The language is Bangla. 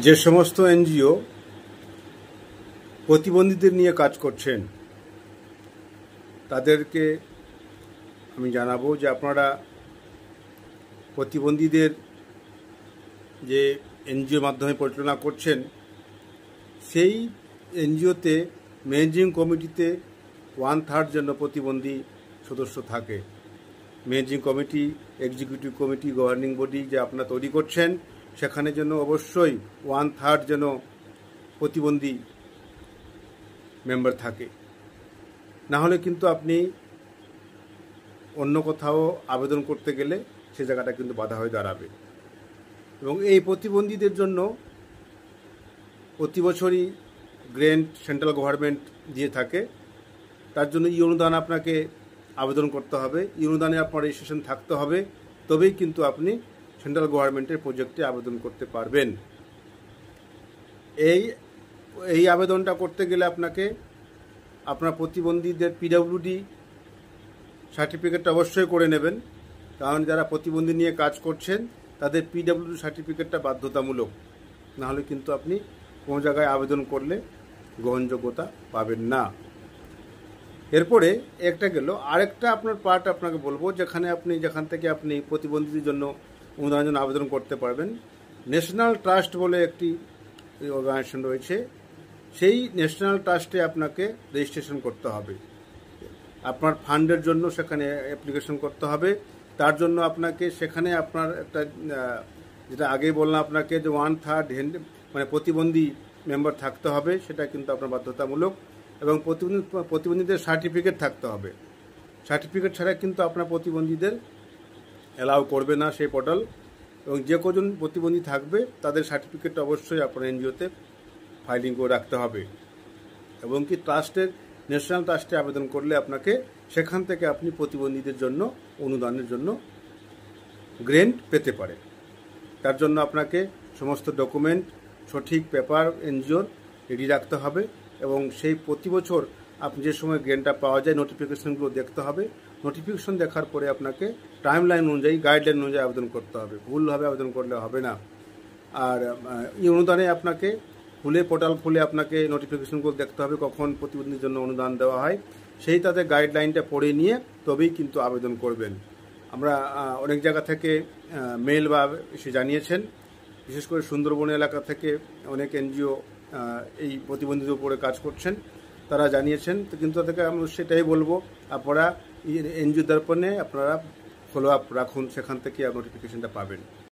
যে সমস্ত এনজিও প্রতিবন্ধীদের নিয়ে কাজ করছেন তাদেরকে আমি জানাবো যে আপনারা প্রতিবন্ধীদের যে এনজিওর মাধ্যমে পরিচালনা করছেন সেই এনজিওতে ম্যানেজিং কমিটিতে 1/3 যেন প্রতিবন্ধী সদস্য থাকে। Managing committee, executive committee, governing body যে আপনারা তৈরি করছেন সেখানে যেন অবশ্যই 1/3 যেন প্রতিবন্ধী মেম্বার থাকে, না হলে কিন্তু আপনি অন্য কোথাও আবেদন করতে গেলে সে জায়গাটা কিন্তু বাধা হয়ে দাঁড়াবে। এবং এই প্রতিবন্ধীদের জন্য প্রতি বছরই গ্র্যান্ট সেন্ট্রাল গভর্নমেন্ট দিয়ে থাকে। তার জন্য ই অনুদান আপনাকে আবেদন করতে হবে, ই অনুদানে আপনার রেজিস্ট্রেশন থাকতে হবে, তবেই কিন্তু আপনি সেন্ট্রাল গভর্নমেন্টের প্রজেক্টে আবেদন করতে পারবেন। এই আবেদনটা করতে গেলে আপনাকে আপনার প্রতিবন্ধীদের পিডব্লিউডি সার্টিফিকেটটা অবশ্যই করে নেবেন, কারণ যারা প্রতিবন্ধী নিয়ে কাজ করছেন তাদের পিডব্লিউডি সার্টিফিকেটটা বাধ্যতামূলক, না হলে কিন্তু আপনি কোনো জায়গায় আবেদন করলে গ্রহণযোগ্যতা পাবেন না। এরপরে একটা গেল, আরেকটা আপনার পার্ট আপনাকে বলবো যেখান থেকে আপনি প্রতিবন্ধীদের জন্য অনুদানের জন্য আবেদন করতে পারবেন। ন্যাশনাল ট্রাস্ট বলে একটি অর্গানাইজেশন রয়েছে, সেই ন্যাশনাল ট্রাস্টে আপনাকে রেজিস্ট্রেশন করতে হবে। আপনার ফান্ডের জন্য সেখানে অ্যাপ্লিকেশন করতে হবে। তার জন্য আপনাকে সেখানে আপনার একটা যেটা আগেই বললাম আপনাকে যে 1/3 মানে প্রতিবন্ধী মেম্বার থাকতে হবে, সেটা কিন্তু আপনার বাধ্যতামূলক। এবং প্রতিবন্ধীদের সার্টিফিকেট থাকতে হবে। সার্টিফিকেট ছাড়া কিন্তু আপনার প্রতিবন্ধীদের অ্যালাউ করবে না সেই পোর্টাল। এবং যে কজন প্রতিবন্ধী থাকবে তাদের সার্টিফিকেট অবশ্যই আপনার এনজিওতে ফাইলিং করে রাখতে হবে। এবং কি ট্রাস্টের ন্যাশনাল ট্রাস্টে আবেদন করলে আপনাকে সেখান থেকে আপনি প্রতিবন্ধীদের জন্য অনুদানের জন্য গ্র্যান্ট পেতে পারেন। তার জন্য আপনাকে সমস্ত ডকুমেন্ট, সঠিক পেপার এনজিওর রেডি রাখতে হবে। এবং সেই প্রতি বছর আপনি যে সময় গ্র্যান্টটা পাওয়া যায় নোটিফিকেশনগুলো দেখতে হবে। নোটিফিকেশন দেখার পরে আপনাকে টাইম লাইন অনুযায়ী, গাইডলাইন অনুযায়ী আবেদন করতে হবে। ভুলভাবে আবেদন করলে হবে না। আর এই অনুদানে আপনাকে পোর্টাল খুলে আপনাকে নোটিফিকেশনগুলো দেখতে হবে কখন প্রতিবন্ধীর জন্য অনুদান দেওয়া হয়, সেই তাদের গাইডলাইনটা পড়ে নিয়ে তবেই কিন্তু আবেদন করবেন। আমরা অনেক জায়গা থেকে মেল বা এসে জানিয়েছেন, বিশেষ করে সুন্দরবন এলাকা থেকে অনেক এনজিও এই প্রতিবন্ধীদের উপরে কাজ করছেন, তারা জানিয়েছেন। কিন্তু তাদেরকে আমি সেটাই বলবো, আপনারা এনজিও দর্পণে আপনারা ফলো আপ রাখুন, সেখান থেকে নোটিফিকেশনটা পাবেন।